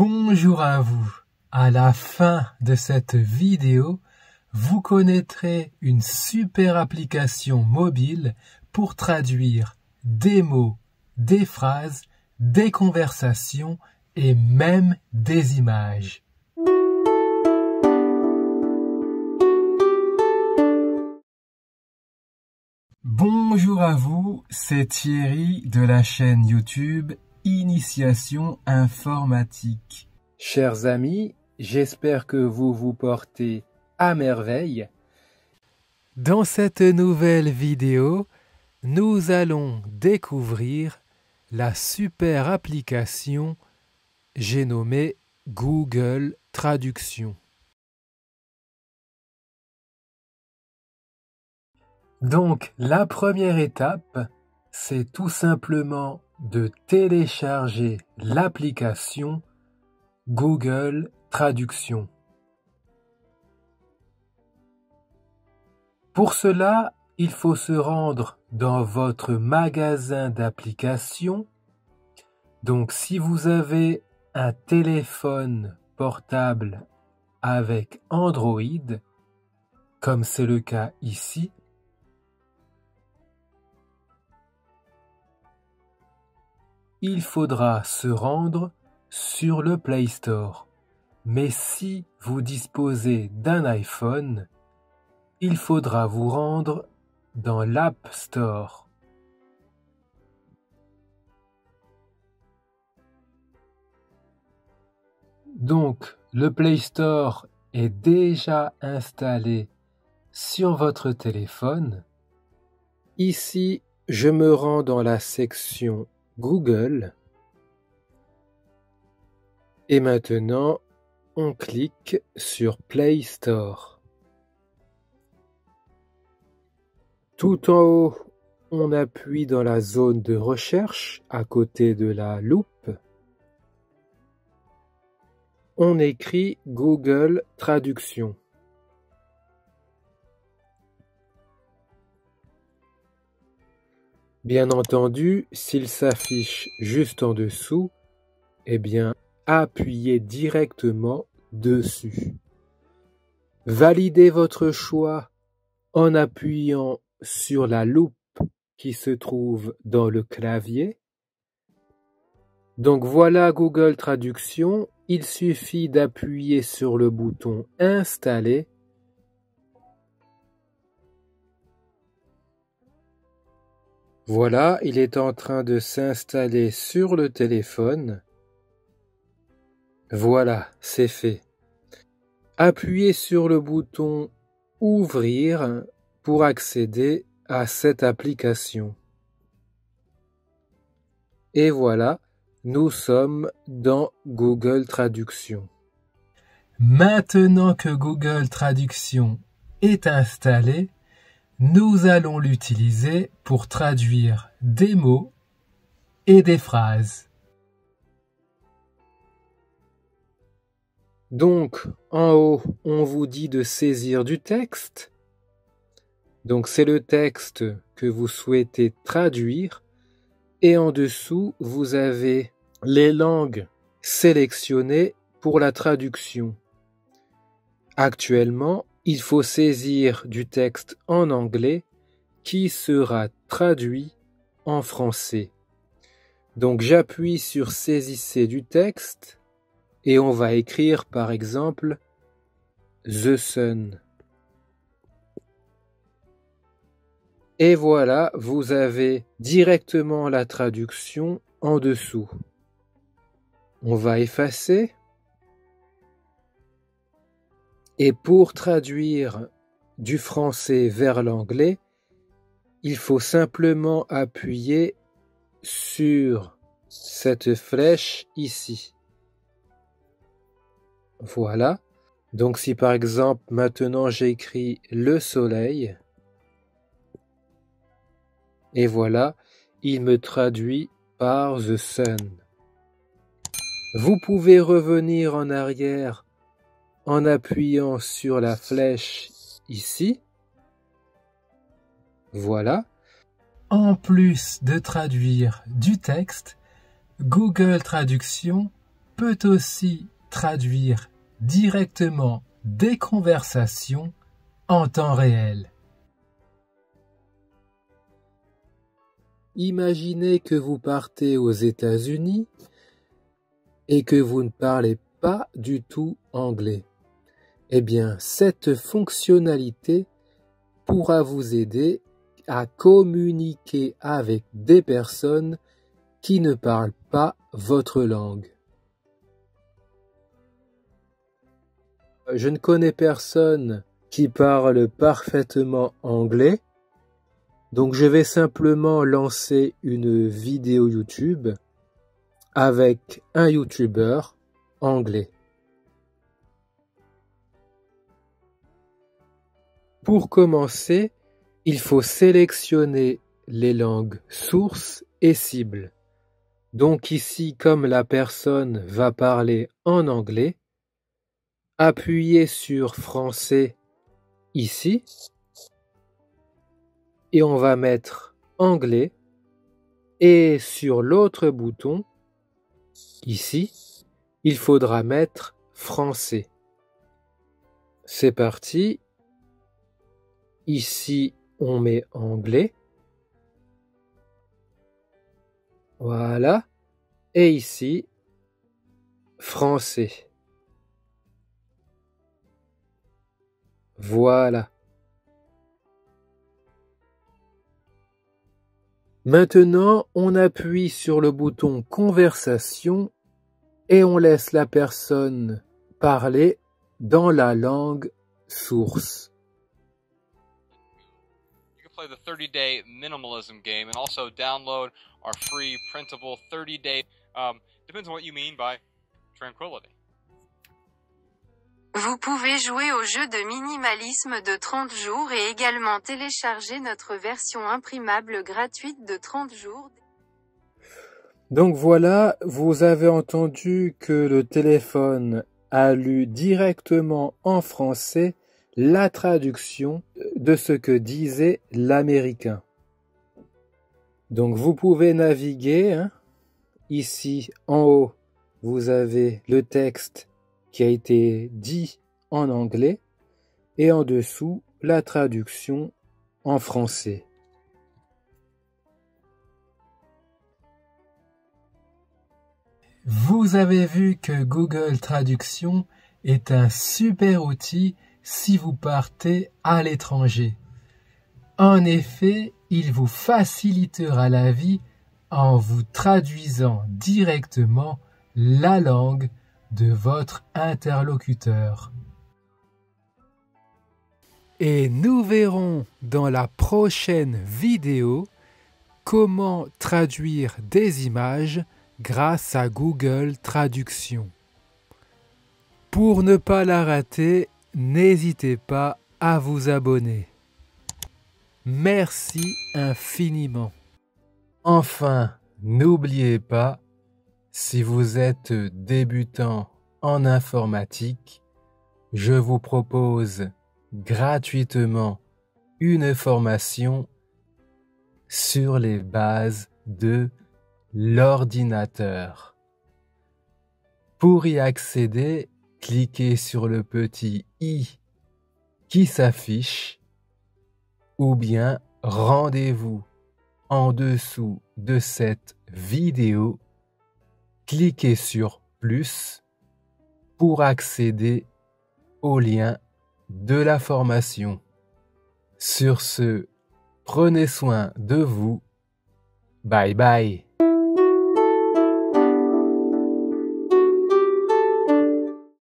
Bonjour à vous. À la fin de cette vidéo, vous connaîtrez une super application mobile pour traduire des mots, des phrases, des conversations et même des images. Bonjour à vous, c'est Thierry de la chaîne YouTube Initiation informatique. Chers amis, j'espère que vous vous portez à merveille. Dans cette nouvelle vidéo, nous allons découvrir la super application j'ai nommée Google Traduction. Donc, la première étape, c'est tout simplement de télécharger l'application Google Traduction. Pour cela, il faut se rendre dans votre magasin d'applications. Donc, si vous avez un téléphone portable avec Android, comme c'est le cas ici, il faudra se rendre sur le Play Store. Mais si vous disposez d'un iPhone, il faudra vous rendre dans l'App Store. Donc, le Play Store est déjà installé sur votre téléphone. Ici, je me rends dans la section Google. Et maintenant, on clique sur Play Store. Tout en haut, on appuie dans la zone de recherche à côté de la loupe. On écrit Google Traduction. Bien entendu, s'il s'affiche juste en dessous, eh bien, appuyez directement dessus. Validez votre choix en appuyant sur la loupe qui se trouve dans le clavier. Donc voilà Google Traduction. Il suffit d'appuyer sur le bouton Installer. Voilà, il est en train de s'installer sur le téléphone. Voilà, c'est fait. Appuyez sur le bouton Ouvrir pour accéder à cette application. Et voilà, nous sommes dans Google Traduction. Maintenant que Google Traduction est installé, nous allons l'utiliser pour traduire des mots et des phrases. Donc, en haut, on vous dit de saisir du texte. Donc, c'est le texte que vous souhaitez traduire. Et en dessous, vous avez les langues sélectionnées pour la traduction. Actuellement, il faut saisir du texte en anglais qui sera traduit en français. Donc j'appuie sur Saisissez du texte et on va écrire par exemple The Sun. Et voilà, vous avez directement la traduction en dessous. On va effacer. Et pour traduire du français vers l'anglais, il faut simplement appuyer sur cette flèche ici. Voilà. Donc si par exemple maintenant j'écris le soleil, et voilà, il me traduit par The Sun. Vous pouvez revenir en arrière en appuyant sur la flèche ici. Voilà. En plus de traduire du texte, Google Traduction peut aussi traduire directement des conversations en temps réel. Imaginez que vous partez aux États-Unis et que vous ne parlez pas du tout anglais. Eh bien, cette fonctionnalité pourra vous aider à communiquer avec des personnes qui ne parlent pas votre langue. Je ne connais personne qui parle parfaitement anglais, donc je vais simplement lancer une vidéo YouTube avec un YouTuber anglais. Pour commencer, il faut sélectionner les langues sources et cibles. Donc ici, comme la personne va parler en anglais, appuyez sur français ici et on va mettre anglais et sur l'autre bouton ici, il faudra mettre français. C'est parti. Ici, on met anglais. Voilà. Et ici, français. Voilà. Maintenant, on appuie sur le bouton conversation et on laisse la personne parler dans la langue source. You can play the 30-day minimalism game and also download our free printable 30-day, depends on what you mean by tranquility. Vous pouvez jouer au jeu de minimalisme de 30 jours et également télécharger notre version imprimable gratuite de 30 jours. Donc voilà, vous avez entendu que le téléphone a lu directement en français la traduction de ce que disait l'américain. Donc vous pouvez naviguer. Ici en haut, vous avez le texte qui a été dit en anglais et en dessous la traduction en français. Vous avez vu que Google Traduction est un super outil si vous partez à l'étranger. En effet, il vous facilitera la vie en vous traduisant directement la langue de votre interlocuteur. Et nous verrons dans la prochaine vidéo comment traduire des images grâce à Google Traduction. Pour ne pas la rater, n'hésitez pas à vous abonner. Merci infiniment. Enfin, n'oubliez pas, si vous êtes débutant en informatique, je vous propose gratuitement une formation sur les bases de l'ordinateur. Pour y accéder, cliquez sur le petit i qui s'affiche ou bien rendez-vous en dessous de cette vidéo. Cliquez sur plus pour accéder au lien de la formation. Sur ce, prenez soin de vous. Bye bye.